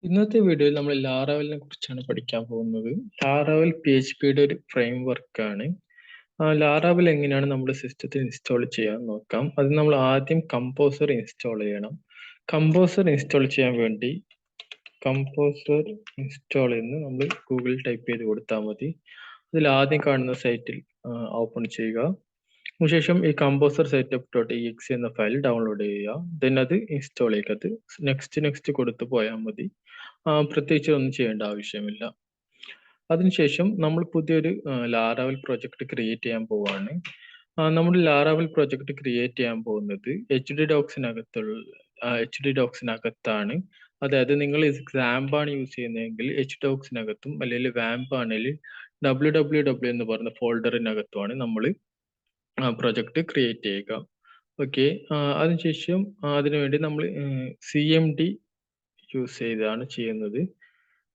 ഇന്നത്തെ വീഡിയോയിൽ നമ്മൾ ലാറാവലിനെ കുറിച്ചാണ് പഠിക്കാൻ പോകുന്നത്. ലാറാവൽ PHPയുടെ ഒരു ഫ്രെയിം വർക്കാണ്. ലാറാവൽ എങ്ങനെയാണ് നമ്മുടെ സിസ്റ്റത്തിൽ ഇൻസ്റ്റാൾ ചെയ്യാൻ നോക്കാം. അത് നമ്മൾ ആദ്യം കമ്പോസർ ഇൻസ്റ്റാൾ ചെയ്യണം. കമ്പോസർ ഇൻസ്റ്റാൾ ചെയ്യാൻ വേണ്ടി കമ്പോസർ ഇൻസ്റ്റാൾ എന്ന് നമ്മൾ ഗൂഗിൾ ടൈപ്പ് ചെയ്ത് കൊടുത്താൽ മതി. അതിൽ ആദ്യം കാണുന്ന സൈറ്റിൽ ഓപ്പൺ ചെയ്യുക. അതിനുശേഷം ഈ കമ്പോസർ setup.exe എന്ന ഫയൽ ഡൗൺലോഡ് ചെയ്യുക. ദെൻ അത് ഇൻസ്റ്റാൾ ചെയ്യുക. അത് നെക്സ്റ്റ് കൊടുത്ത് പോയാൽ മതി. പ്രത്യേകിച്ച് ഒന്നും ചെയ്യേണ്ട ആവശ്യമില്ല. അതിനുശേഷം നമ്മൾ പുതിയൊരു ലാറാവൽ പ്രൊജക്ട് ക്രിയേറ്റ് ചെയ്യാൻ പോവാണ്. നമ്മുടെ ലാറാവൽ പ്രൊജക്ട് ക്രിയേറ്റ് ചെയ്യാൻ പോകുന്നത് HD ഡോക്സിനകത്താണ്. അതായത് നിങ്ങൾ XAMPP ആണ് യൂസ് ചെയ്യുന്നതെങ്കിൽ HDocsനകത്തും, അല്ലെങ്കിൽ WAMP ആണെങ്കിൽ www എന്ന് പറയുന്ന ഫോൾഡറിനകത്തുമാണ് നമ്മൾ പ്രൊജക്ട് ക്രിയേറ്റ് ചെയ്യുക. ഓക്കെ, അതിനുശേഷം അതിനുവേണ്ടി നമ്മൾ CMD യൂസ് ചെയ്താണ് ചെയ്യുന്നത്.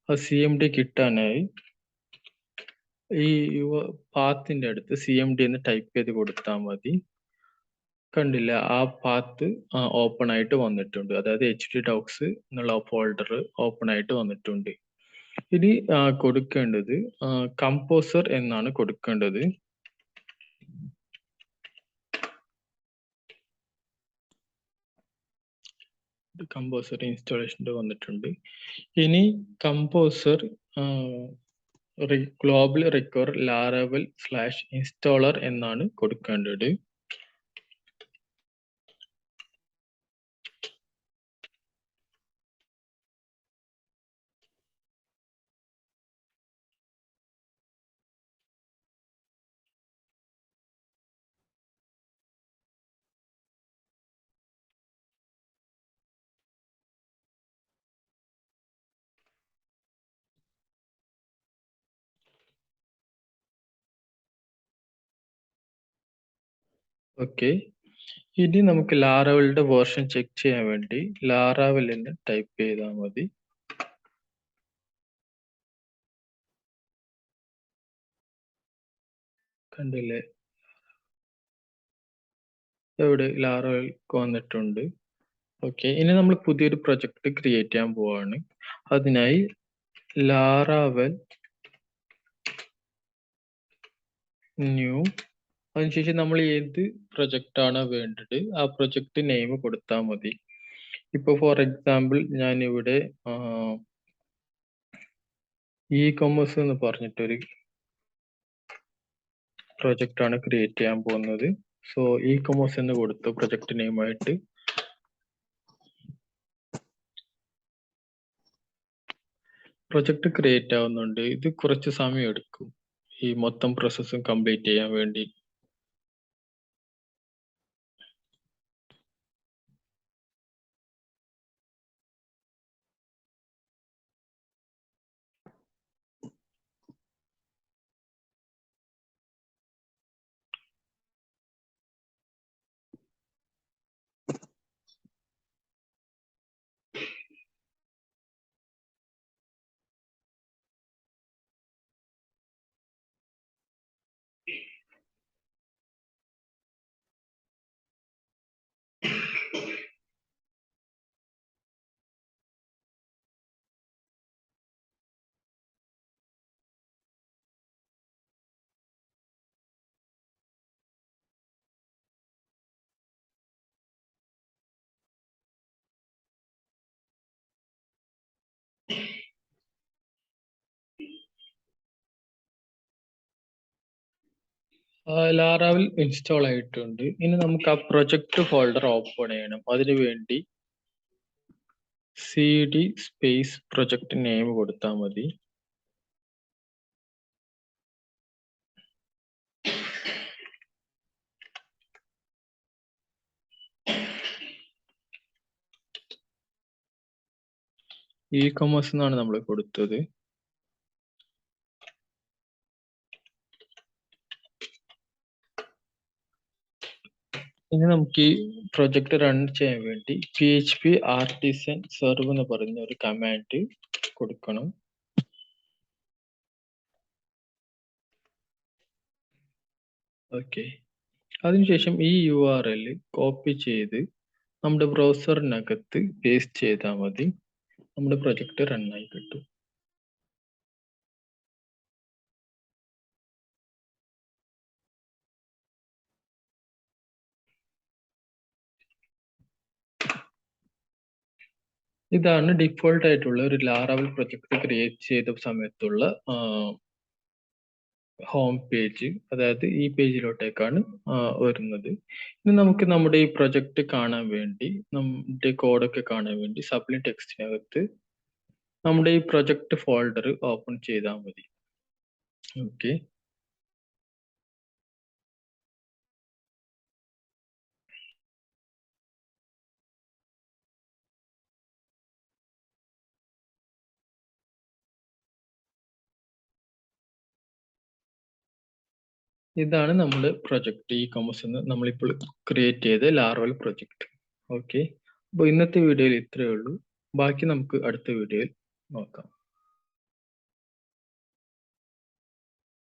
ആ CMD കിട്ടാനായി ഈ പാത്തിന്റെ അടുത്ത് CMD എന്ന് ടൈപ്പ് ചെയ്ത് കൊടുത്താൽ മതി. കണ്ടില്ല, ആ പാത്ത് ഓപ്പൺ ആയിട്ട് വന്നിട്ടുണ്ട്. അതായത് HDdocs എന്നുള്ള ഫോൾഡർ ഓപ്പൺ ആയിട്ട് വന്നിട്ടുണ്ട്. ഇനി കൊടുക്കേണ്ടത് കമ്പോസർ എന്നാണ് കൊടുക്കേണ്ടത്. കമ്പോസർ ഇൻസ്റ്റാളേഷൻ്റെ വന്നിട്ടുണ്ട്. ഇനി കമ്പോസർ ഗ്ലോബൽ റിക്വയർ laravel/installer എന്നാണ് കൊടുക്കേണ്ടത്. ഓക്കെ, ഇനി നമുക്ക് ലാറാവലിന്റെ വേർഷൻ ചെക്ക് ചെയ്യാൻ വേണ്ടി ലാറാവൽ എന്ന് ടൈപ്പ് ചെയ്താൽ മതി. കണ്ടില്ലേ, ഇവിടെ ലാറാവൽ വന്നിട്ടുണ്ട്. ഓക്കെ, ഇനി നമ്മൾ പുതിയൊരു പ്രൊജക്ട് ക്രിയേറ്റ് ചെയ്യാൻ പോവാണ്. അതിനായി ലാറാവൽ ന്യൂ, അതിനുശേഷം നമ്മൾ ഏത് പ്രൊജക്റ്റ് ആണ് വേണ്ടത് ആ പ്രൊജക്ട് നെയിം കൊടുത്താൽ മതി. ഇപ്പൊ ഫോർ എക്സാമ്പിൾ ഞാൻ ഇവിടെ e-commerce എന്ന് പറഞ്ഞിട്ടൊരു പ്രൊജക്റ്റ് ആണ് ക്രിയേറ്റ് ചെയ്യാൻ പോകുന്നത്. സോ e-commerce എന്ന് കൊടുത്തു പ്രൊജക്ട് നെയിമായിട്ട്. പ്രൊജക്ട് ക്രിയേറ്റ് ആവുന്നുണ്ട്. ഇത് കുറച്ച് സമയം എടുക്കും ഈ മൊത്തം പ്രോസസ്സും കംപ്ലീറ്റ് ചെയ്യാൻ വേണ്ടി. ലാറാവൽ ഇൻസ്റ്റാൾ ആയിട്ടുണ്ട്. ഇനി നമുക്ക് ആ പ്രൊജക്ട് ഫോൾഡർ ഓപ്പൺ ചെയ്യണം. അതിനുവേണ്ടി CD സ്പേസ് പ്രൊജക്ട് നെയിം കൊടുത്താൽ മതി. e-commerce എന്നാണ് നമ്മൾ കൊടുത്തത്. ഇനി നമുക്ക് ഈ പ്രൊജക്ട് റൺ ചെയ്യാൻ വേണ്ടി PHP artisan serve എന്ന് പറയുന്ന ഒരു കമാൻഡ് കൊടുക്കണം. ഓക്കെ, അതിനുശേഷം ഈ URL കോപ്പി ചെയ്ത് നമ്മുടെ ബ്രൗസറിനകത്ത് പേസ്റ്റ് ചെയ്താൽ മതി. നമ്മുടെ പ്രൊജക്റ്റ് റൺ ആയി കിട്ടും. ഇതാണ് ഡിഫോൾട്ട് ആയിട്ടുള്ള ഒരു ലാറാവൽ പ്രൊജക്ട് ക്രിയേറ്റ് ചെയ്ത സമയത്തുള്ള ഹോം പേജ്. അതായത് ഈ പേജിലോട്ടേക്കാണ് വരുന്നത്. ഇനി നമുക്ക് നമ്മുടെ ഈ പ്രൊജക്റ്റ് കാണാൻ വേണ്ടി, നമ്മുടെ കോഡൊക്കെ കാണാൻ വേണ്ടി സബ്ലിം ടെക്സ്റ്റിനകത്ത് നമ്മുടെ ഈ പ്രൊജക്ട് ഫോൾഡർ ഓപ്പൺ ചെയ്താൽ മതി. ഓക്കെ, ഇതാണ് നമ്മുടെ പ്രൊജക്ട് ഇ കൊമേഴ്സ് എന്ന് നമ്മളിപ്പോൾ ക്രിയേറ്റ് ചെയ്ത ലാർവൽ പ്രൊജക്ട്. ഓക്കെ, അപ്പോൾ ഇന്നത്തെ വീഡിയോയിൽ ഇത്രയേ ഉള്ളൂ. ബാക്കി നമുക്ക് അടുത്ത വീഡിയോയിൽ നോക്കാം.